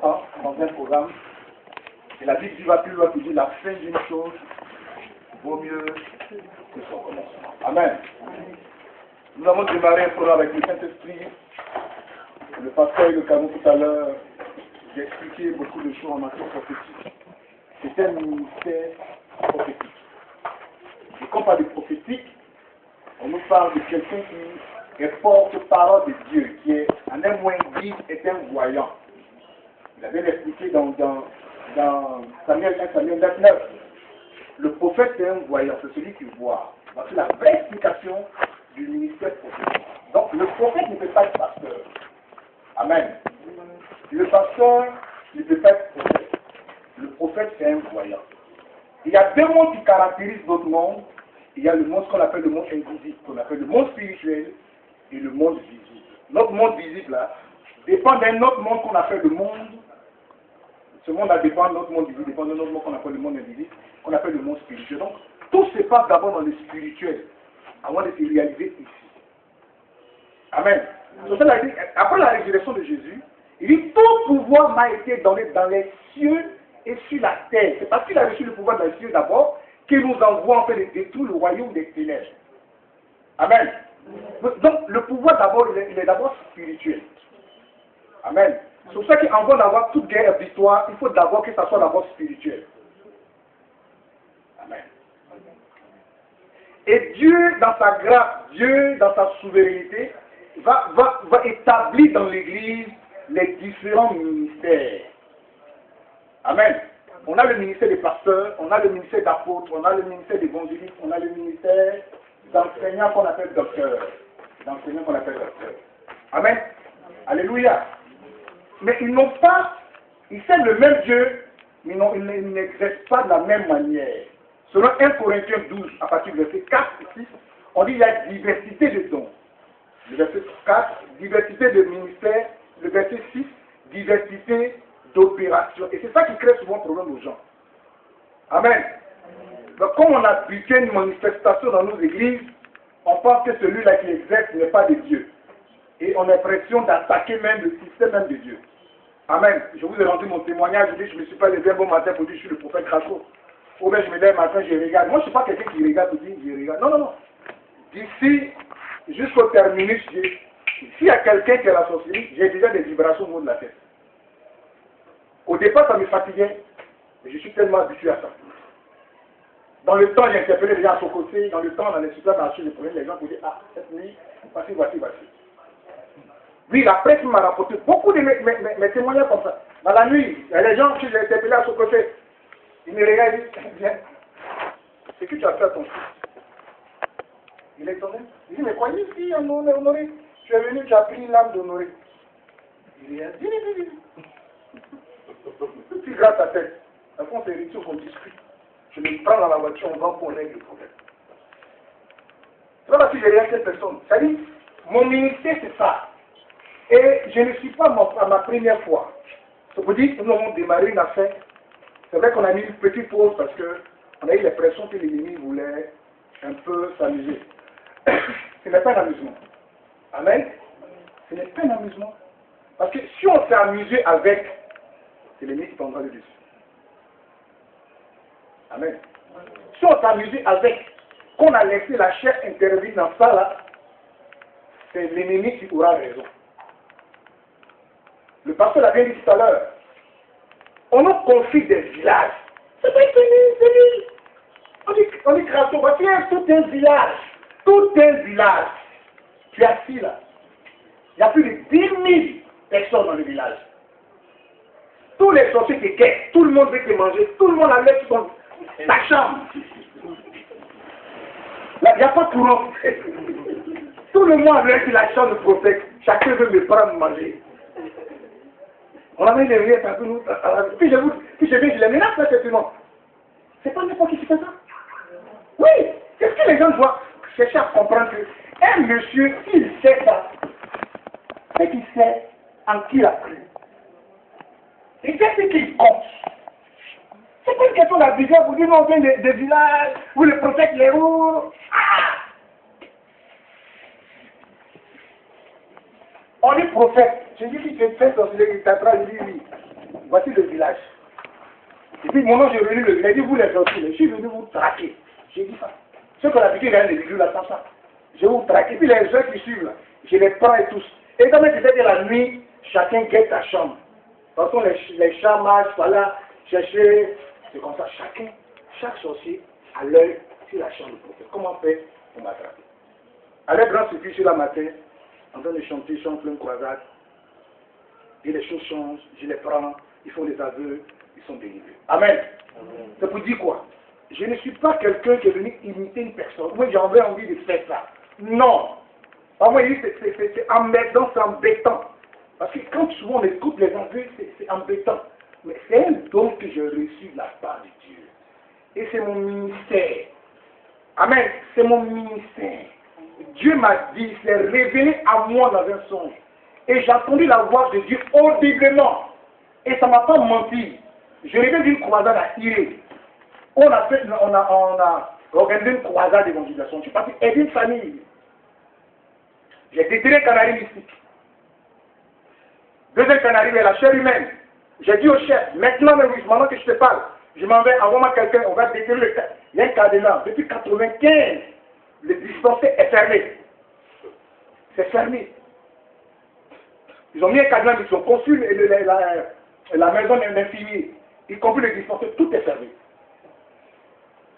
important dans un programme. Et la Bible va plus loin pour dire la fin d'une chose vaut mieux que son commencement. Amen. Nous avons démarré un programme avec le Saint-Esprit. Le pasteur et le canon tout à l'heure, j'ai expliqué beaucoup de choses en matière prophétique. C'est un ministère prophétique. Et quand on parle de prophétique, on nous parle de quelqu'un qui est porte-parole de Dieu, qui est en un moins guide, est un voyant. Il avait expliqué dans Samuel 1, Samuel 29. Le prophète est un voyant, c'est celui qui voit. C'est la vraie explication du ministère prophétique. Donc le prophète ne peut pas être pasteur. Amen. Le pasteur ne peut pas être prophète. Le prophète c'est un voyant. Il y a deux mondes qui caractérisent notre monde. Il y a le monde qu'on appelle le monde invisible, qu'on appelle le monde spirituel, et le monde visible. Notre monde visible là dépend d'un autre monde qu'on appelle le monde. Ce monde-là dépend de notre monde visible, dépend d'un autre monde qu'on appelle le monde invisible, qu'on appelle le monde spirituel. Donc, tout se passe d'abord dans le spirituel, avant de se réaliser ici. Amen. Après la résurrection de Jésus, il dit tout pouvoir m'a été donné dans les cieux et sur la terre. C'est parce qu'il a reçu le pouvoir dans les cieux d'abord qu'il nous envoie en fait de détruire le royaume des ténèbres. Amen. Donc le pouvoir d'abord, il est d'abord spirituel. Amen. C'est pour ça qu'avant d'avoir toute guerre et victoire, il faut d'abord que ça soit d'abord spirituel. Amen. Et Dieu, dans sa grâce, Dieu, dans sa souveraineté, va établir dans l'Église les différents ministères. Amen. On a le ministère des pasteurs, on a le ministère d'apôtres, on a le ministère d'évangélistes, on a le ministère d'enseignants qu'on appelle docteurs. Amen. Alléluia. Mais ils n'ont pas, ils servent le même Dieu, mais ils n'exercent pas de la même manière. Selon 1 Corinthiens 12, à partir du verset 4 et 6, on dit qu'il y a diversité de dons. Le verset 4, diversité de ministères. Le verset 6, diversité d'opérations. Et c'est ça qui crée souvent problème aux gens. Amen. Donc, comme on a appliqué une manifestation dans nos églises, on pense que celui-là qui exerce n'est pas de Dieu. Et on a l'impression d'attaquer même le système même de Dieu. Amen. Je vous ai rendu mon témoignage, je dis je ne me suis pas levé un bon matin pour dire je suis le prophète Crasso. Ou bien je me lève matin, je regarde. Moi je ne suis pas quelqu'un qui regarde pour dire je regarde. Non. D'ici jusqu'au terminus, s'il y a quelqu'un qui a la sorcellerie, j'ai déjà des vibrations au niveau de la tête. Au départ ça me fatiguait, mais je suis tellement habitué à ça. Dans le temps, j'ai interpellé les gens à son côté, dans le temps, dans les supermarchés, je prenais les gens pour dire ah, cette nuit, voici. Oui, la presse m'a rapporté beaucoup de mes témoignages comme ça. Dans la nuit, il y a les gens qui j'ai interpellé à son côté. Ils me regardent et disent, viens, c'est que tu as fait à ton fils. Il est tombé. Il dit, mais croyez si on est honoré. Tu es venu, tu as pris l'âme d'honoré. Il dit, viens. Tu grattes ta tête. À fond, c'est héritier qu'on discute. Je me prends dans la voiture, on va connaître le problème. C'est pas parce que j'ai rien qu'une personne. Ça dit, mon ministère, c'est ça. Et je ne suis pas à ma première fois. Ça veut dire que nous avons démarré une affaire. C'est vrai qu'on a mis une petite pause parce qu'on a eu l'impression que l'ennemi voulait un peu s'amuser. Ce n'est pas un amusement. Amen. Ce n'est pas un amusement. Parce que si on s'est amusé avec, c'est l'ennemi qui prendra le dessus. Amen. Si on s'est amusé avec, qu'on a laissé la chair intervenir dans ça là, c'est l'ennemi qui aura raison. Le pasteur l'a bien dit tout à l'heure. On nous confie des villages. C'est pas fini. On dit Crasso, voici tout un village. Tout un village. Tu es assis là. Il y a plus de 10 000 personnes dans le village. Tous les sorciers te quittent. Tout le monde veut te manger. Tout le monde a l'air sur ta chambre. Là, il n'y a pas de courant. Tout le monde a l'air sur la chambre de prophète. Chacun veut me prendre manger. On avait les rires un peu nous. Puis je les menace là, c'est tout. C'est pas n'importe qui fait ça. Oui, qu'est-ce que les gens doivent chercher à comprendre que un monsieur, s'il sait ça, c'est qu'il sait en qui il a cru. Et c'est ce qu'il compte. C'est pas une question d'habitude pour dire non, on vient des villages où le prophète les roule. On est prophète. Je dis qu'il fait sorcier, il t'attrape, je dis oui. voici le village. Et puis, mon nom, j'ai venu le village, il dit, vous les sorciers, je suis venu vous traquer. J'ai dit ça. Ceux qui ont l'habitude d'aller dans les bijoux là, sans ça. Je vous traque. Et puis, les gens qui suivent là, je les prends et tous. Et quand même, c'était la nuit, chacun guette sa chambre. Parce que les chats marchent, voilà, chercher. C'est comme ça, chaque sorcier a l'œil sur la chambre du prophète. Comment faire pour m'attraper? À leur grand surprise, sur la matin, en train de chanter, chante plein de croisade. Et les choses changent, je les prends, ils font des aveux, ils sont délivrés. Amen. C'est pour dire quoi? Je ne suis pas quelqu'un qui est venu imiter une personne. Moi, j'avais envie de faire ça. Non. Moi, c'est embêtant, c'est embêtant. Parce que quand souvent on écoute les aveux, c'est embêtant. Mais c'est un don que j'ai reçu de la part de Dieu. Et c'est mon ministère. Amen. C'est mon ministère. Dieu m'a dit, il s'est révélé à moi dans un songe. Et j'ai entendu la voix de Dieu audiblement. Et ça ne m'a pas menti. Je reviens d'une croisade à Iré. On a organisé une croisade d'évangélisation. Je suis parti aider une famille. J'ai déterré un canari mystique. Deuxième canari, la chair humaine. J'ai dit au chef, maintenant que je te parle, je m'en vais, envoie-moi quelqu'un, on va déterrer le cas. Il y a un cadenas. Depuis 1995, le dispensaire est fermé. C'est fermé. Ils ont mis un cadenas, ils ont conçu la maison d'un infirmier, y compris le dispensaire, tout est fermé.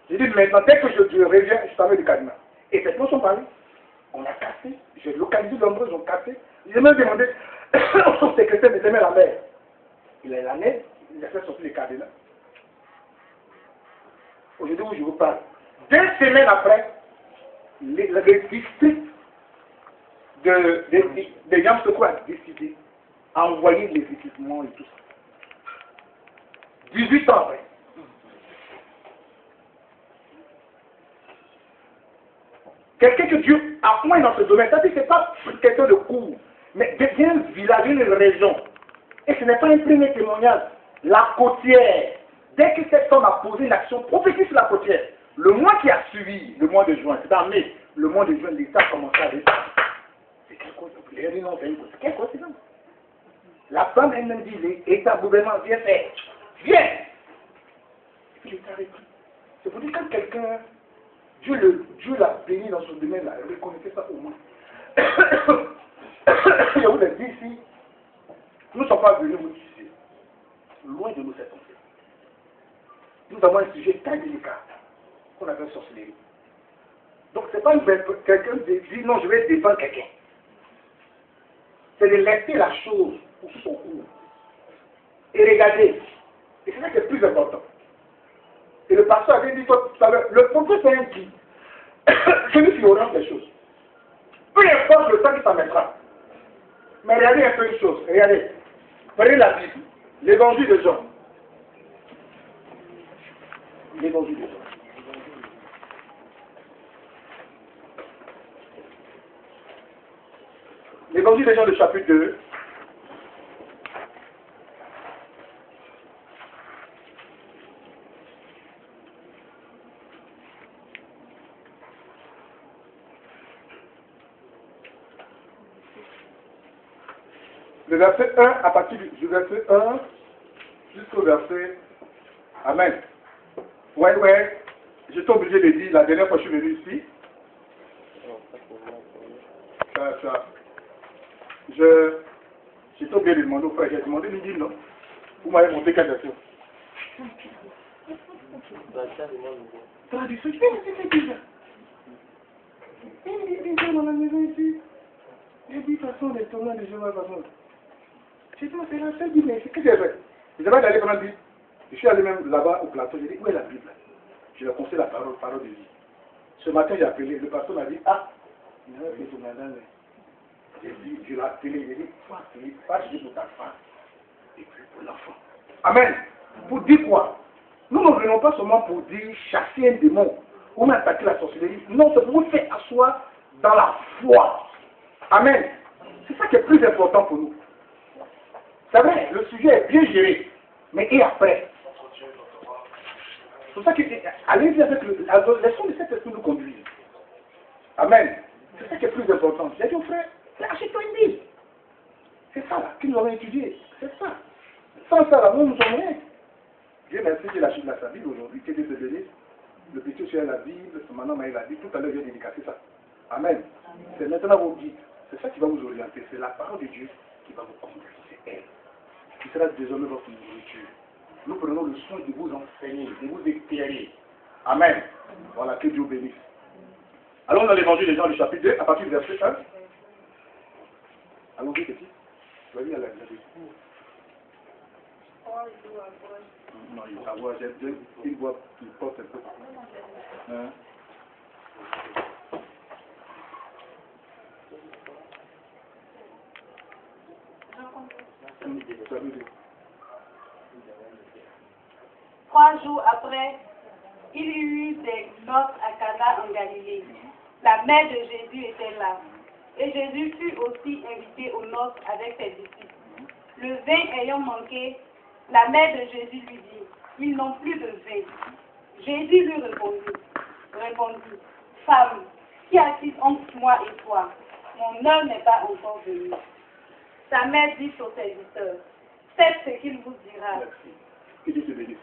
J'ai dit maintenant, dès que je reviens, je t'amène du cadenas. Et ces gens sont parlés. On a cassé, j'ai localisé l'endroit, ils ont cassé. J'ai même demandé au secrétaire de la mère. Il a l'année, il a fait sortir les cadenas. Aujourd'hui où je vous parle, 2 semaines après, le district de Yamsoko a décidé d'envoyer les équipements et tout ça. 18 ans après. Quelqu'un que Dieu a point dans ce domaine, ça dit que ce n'est pas quelqu'un de court, mais devient un village, une région. Et ce n'est pas un premier témoignage. La côtière, dès que cette femme a posé une action prophétique sur la côtière, le mois qui a suivi, le mois de juin, c'est en mai, le mois de juin, l'État a commencé à descendre. C'est quelque chose. Les réunions, c'est quelque chose, c'est ça. La femme elle-même dit, l'État, gouvernement, viens faire. Viens. Et puis l'État repris. C'est pour dire que quand quelqu'un, Dieu l'a béni dans son domaine, là, reconnaissez ça au moins. Je vous l'ai dit ici, nous ne sommes pas venus vous utiliser. Loin de nous cette pensée. Nous avons un sujet très délicat qu'on appelle sorcellerie. Donc ce n'est pas quelqu'un qui dit non, je vais défendre quelqu'un. C'est de laisser la chose pour son cours. Et regarder. Et c'est ça qui est le plus important. Et le pasteur avait dit tout à l'heure, le prophète c'est un guide. Celui qui oriente les choses. Peu importe le temps que ça mettra. Mais regardez un peu une chose. Regardez. Prenez la Bible. L'évangile de Jean. L'évangile de Jean. L'évangile de Jean, le chapitre 2. Le verset 1, à partir du verset 1 jusqu'au verset Amen. Ouais, j'étais obligé de dire, la dernière fois que je suis venu ici, j'étais obligé de demander au frère, j'ai demandé de dire non. Vous m'avez montré quelle version? Traduction, je vais c'est bizarre. Il est bizarre dans la maison ici. J'ai dit façon des tournois de Jéhovah façon. J'ai dit, c'est la seule Bible, mais c'est que j'ai fait. Ils avaient d'aller pendant la Bible. Je suis allé même là-bas au plateau, j'ai dit, où est la Bible? Je lui ai conseillé la parole de Dieu. Ce matin, j'ai appelé, le pasteur m'a dit, ah, il m'a fait ton madame. J'ai dit, je l'ai appelé, j'ai dit, passe pour ta femme et puis pour l'enfant. Amen. Pour dire quoi? Nous ne venons pas seulement pour dire chasser un démon ou attaquer la sorcellerie. Non, c'est pour vous faire asseoir dans la foi. Amen. C'est ça qui est plus important pour nous. C'est vrai, le sujet est bien géré. Mais et après? C'est pour ça que allez-y avec la leçon de cet esprit nous conduit. Amen. C'est ça qui est plus important. J'ai dit au frère, achète-toi une Bible. C'est ça là que nous avons étudié. C'est ça. Sans ça, là, nous ne sommes rien. Dieu merci qu'il achète sa Bible aujourd'hui, que Dieu te bénisse. Le petit aussi a la Bible, maintenant il a dit, tout à l'heure il a dédicacé ça. Amen. C'est maintenant vos guides. C'est ça qui va vous orienter. C'est la parole de Dieu qui va vous conduire. C'est elle. Qui sera désormais votre nourriture. Nous prenons le soin de vous enseigner, de vous éclairer. Amen. Voilà, que Dieu bénisse. Allons dans l'évangile des Jean, le chapitre 2, à partir du verset 1. Allons-y, petit. Tu vas lire la Bible. Non, sa voix, j'ai une voix qui porte un peu. Hein? Trois jours après, il y eut des noces à Cana en Galilée. La mère de Jésus était là. Et Jésus fut aussi invité aux noces avec ses disciples. Le vin ayant manqué, la mère de Jésus lui dit, ils n'ont plus de vin. Jésus lui répondit, femme, qui assise entre moi et toi? Mon heure n'est pas encore venue. Sa mère dit aux serviteurs, faites ce qu'il vous dira. Merci. Que Dieu te bénisse.